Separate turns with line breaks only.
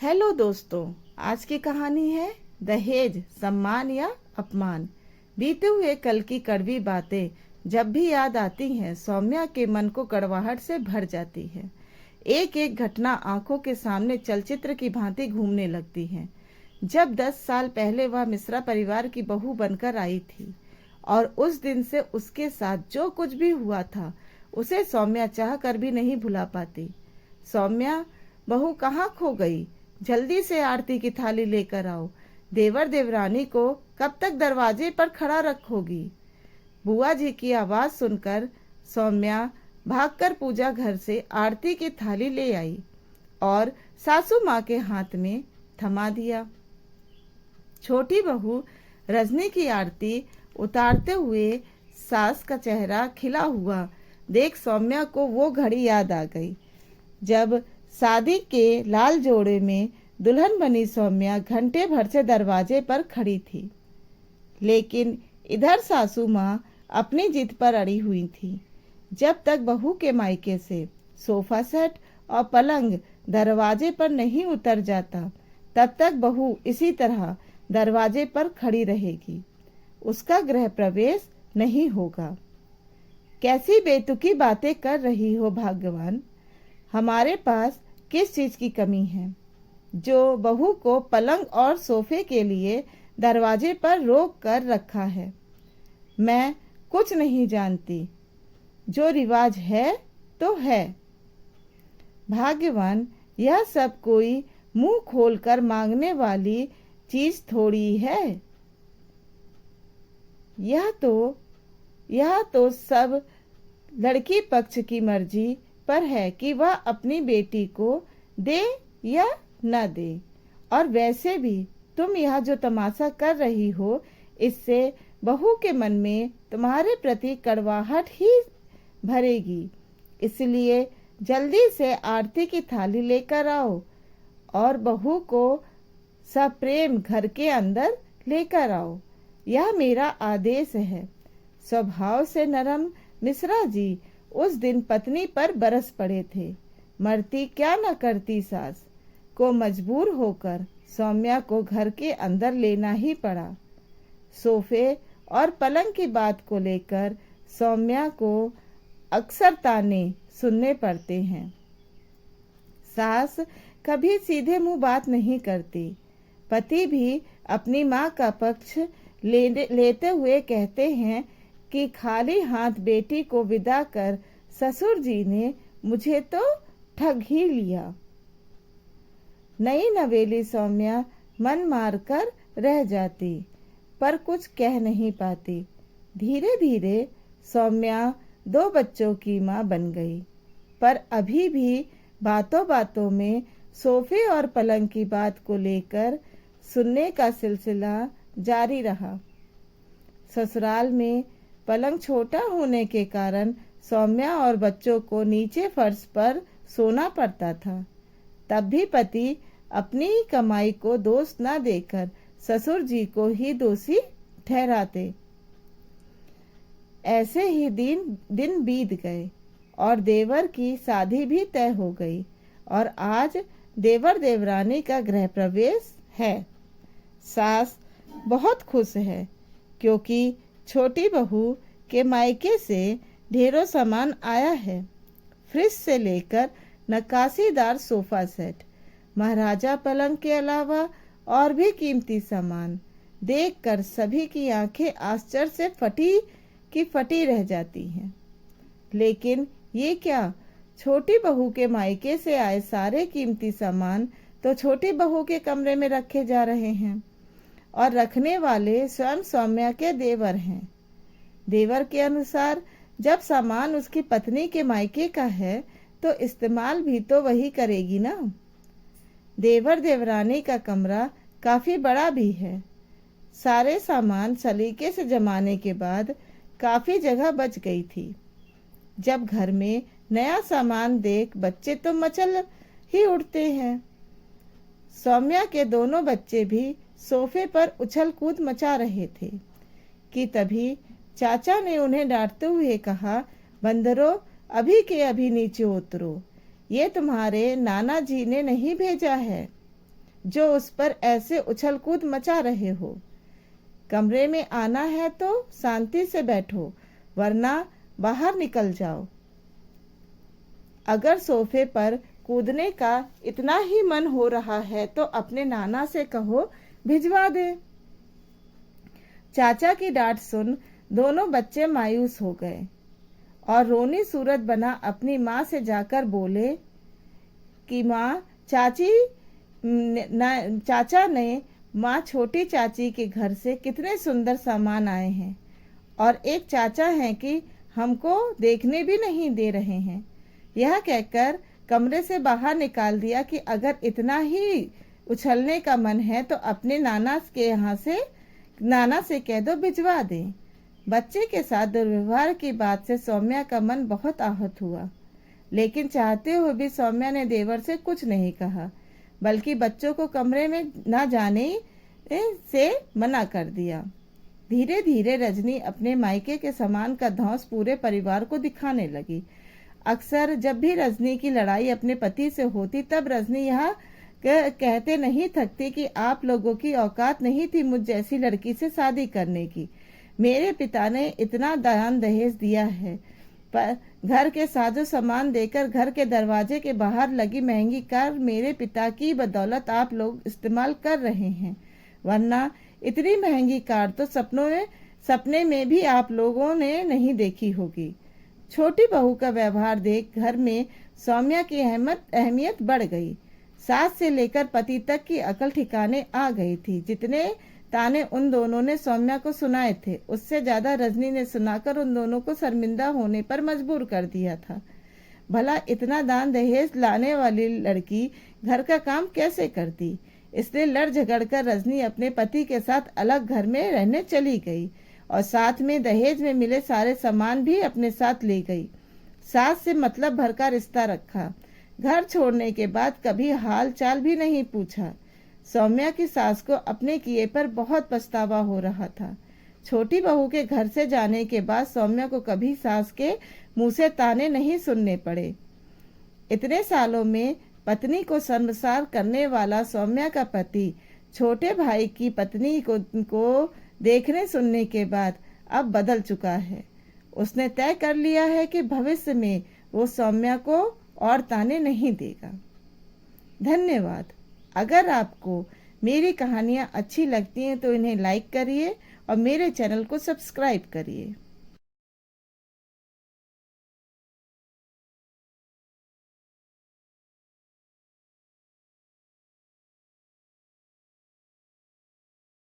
Hello दोस्तों, आज की कहानी है दहेज, सम्मान या अपमान। बीते हुए कल की कड़वी बातें जब भी याद आती हैं, सौम्या के मन को कड़वाहट से भर जाती है। एक एक घटना आंखों के सामने चलचित्र की भांति घूमने लगती है। जब 10 साल पहले वह मिश्रा परिवार की बहू बनकर आई थी और उस दिन से उसके साथ जो कुछ भी हुआ था उसे सौम्या चाह कर भी नहीं भुला पाती। सौम्या, बहू कहाँ खो गई? जल्दी से आरती की थाली लेकर आओ। देवर देवरानी को कब तक दरवाजे पर खड़ा रखोगी? बुआ जी की आवाज सुनकर सौम्या भागकर पूजा घर से आरती की थाली ले आई और सासू माँ के हाथ में थमा दिया। छोटी बहू रजनी की आरती उतारते हुए सास का चेहरा खिला हुआ देख सौम्या को वो घड़ी याद आ गई जब शादी के लाल जोड़े में दुल्हन बनी सौम्या घंटे भर से दरवाजे पर खड़ी थी। लेकिन इधर सासू माँ अपनी जिद पर अड़ी हुई थी। जब तक बहू के मायके से सोफा सेट और पलंग दरवाजे पर नहीं उतर जाता, तब तक बहू इसी तरह दरवाजे पर खड़ी रहेगी। उसका गृह प्रवेश नहीं होगा। कैसी बेतुकी बातें कर रही हो भगवान। हमारे पास किस चीज की कमी है जो बहू को पलंग और सोफे के लिए दरवाजे पर रोक कर रखा है? मैं कुछ नहीं जानती। जो रिवाज है तो है। भाग्यवान, यह सब कोई मुंह खोलकर मांगने वाली चीज थोड़ी है। यह तो सब लड़की पक्ष की मर्जी पर है कि वह अपनी बेटी को दे या न दे। और वैसे भी तुम यह जो तमाशा कर रही हो, इससे बहू के मन में तुम्हारे प्रति कड़वाहट ही भरेगी। इसलिए जल्दी से आरती की थाली लेकर आओ और बहू को सप्रेम घर के अंदर लेकर आओ। यह मेरा आदेश है। स्वभाव से नरम मिश्रा जी उस दिन पत्नी पर बरस पड़े थे। मरती क्या न करती सास को मजबूर होकर सौम्या को घर के अंदर लेना ही पड़ा। सोफे और पलंग की बात को लेकर सौम्या को अक्सर ताने सुनने पड़ते हैं। सास कभी सीधे मुंह बात नहीं करती। पति भी अपनी माँ का पक्ष लेते हुए कहते हैं कि खाली हाथ बेटी को विदा कर ससुर जी ने मुझे तो ठग ही लिया। नई नवेली सौम्या मन मारकर रह जाती पर कुछ कह नहीं पाती। धीरे धीरे सौम्या 2 बच्चों की माँ बन गई, पर अभी भी बातों बातों में सोफे और पलंग की बात को लेकर सुनने का सिलसिला जारी रहा। ससुराल में पलंग छोटा होने के कारण सौम्या और बच्चों को नीचे फर्श पर सोना पड़ता था। तब भी पति अपनी ही कमाई को दोष न देकर ससुर जी को ही दोषी ठहराते। ऐसे ही दिन बीत गए और देवर की शादी भी तय हो गई और आज देवर देवरानी का गृह प्रवेश है। सास बहुत खुश है क्योंकि छोटी बहू के मायके से ढेरों सामान आया है। फ्रिज से लेकर नक्काशीदार सोफा सेट, महाराजा पलंग के अलावा और भी कीमती सामान देखकर सभी की आंखें आश्चर्य से फटी रह जाती हैं। लेकिन ये क्या, छोटी बहू के मायके से आए सारे कीमती सामान तो छोटी बहू के कमरे में रखे जा रहे हैं और रखने वाले स्वयं सौम्या के देवर हैं। देवर के अनुसार जब सामान उसकी पत्नी के मायके का है तो इस्तेमाल भी तो वही करेगी ना। देवर देवरानी का कमरा काफी बड़ा भी है। सारे सामान सलीके से जमाने के बाद काफी जगह बच गई थी। जब घर में नया सामान देख बच्चे तो मचल ही उठते हैं। सौम्या के दोनों बच्चे भी सोफे पर उछल कूद मचा रहे थे कि तभी चाचा ने उन्हें डांटते हुए कहा, बंदरों, अभी के अभी नीचे उतरो। ये तुम्हारे नाना जी ने नहीं भेजा है। जो उस पर ऐसे उछल कूद मचा रहे हो। कमरे में आना है तो शांति से बैठो, वरना बाहर निकल जाओ। अगर सोफे पर कूदने का इतना ही मन हो रहा है तो अपने नाना से कहो भिजवा दे। चाचा की डांट सुन दोनों बच्चे मायूस हो गए और रोनी सूरत बना अपनी माँ से जाकर बोले कि माँ, चाचा ने माँ छोटी चाची के घर से कितने सुंदर सामान आए हैं और एक चाचा हैं कि हमको देखने भी नहीं दे रहे हैं। यह कहकर कमरे से बाहर निकाल दिया कि अगर इतना ही उछलने का मन है तो अपने नाना से कह दो भिजवा दें। बच्चे के साथ दुर्व्यवहार की बात से सौम्या का मन बहुत आहत हुआ, लेकिन चाहते हुए भी सौम्या ने देवर से कुछ नहीं कहा, बल्कि बच्चों को कमरे में न जाने से मना कर दिया। धीरे धीरे रजनी अपने मायके के सामान का धौंस पूरे परिवार को दिखाने लगी। अक्सर जब भी रजनी की लड़ाई अपने पति से होती तब रजनी यह कहते नहीं थकती कि आप लोगों की औकात नहीं थी मुझ जैसी लड़की से शादी करने की। मेरे पिता ने इतना दान दहेज दिया है, पर घर के साजो सामान देकर घर के दरवाजे के बाहर लगी महंगी कार मेरे पिता की बदौलत आप लोग इस्तेमाल कर रहे हैं, वरना इतनी महंगी कार तो सपने में भी आप लोगों ने नहीं देखी होगी। छोटी बहू का व्यवहार देख घर में सौम्या की अहमियत बढ़ गई। सास से लेकर पति तक की अकल ठिकाने आ गई थी। जितने ताने उन दोनों ने सौम्या को सुनाए थे, उससे ज्यादा रजनी ने सुनाकर उन दोनों को शर्मिंदा होने पर मजबूर कर दिया था। भला इतना दान दहेज लाने वाली लड़की घर का काम कैसे करती? इसलिए लड़ झगड़ कर रजनी अपने पति के साथ अलग घर में रहने चली गई और साथ में दहेज में मिले सारे सामान भी अपने साथ ले गई। सास से मतलब भर का रिश्ता रखा। घर छोड़ने के बाद कभी हाल चाल भी नहीं पूछा। सौम्या की सास को अपने किए पर बहुत पछतावा हो रहा था। छोटी बहू के घर से जाने के बाद सौम्या को कभी सास के मुंह से ताने नहीं सुनने पड़े। इतने सालों में पत्नी को शर्मसार करने वाला सौम्या का पति छोटे भाई की पत्नी को देखने सुनने के बाद अब बदल चुका है। उसने तय कर लिया है कि भविष्य में वो सौम्या को और ताने नहीं देगा। धन्यवाद। अगर आपको मेरी कहानियाँ अच्छी लगती हैं तो इन्हें लाइक करिए और मेरे चैनल को सब्सक्राइब करिए।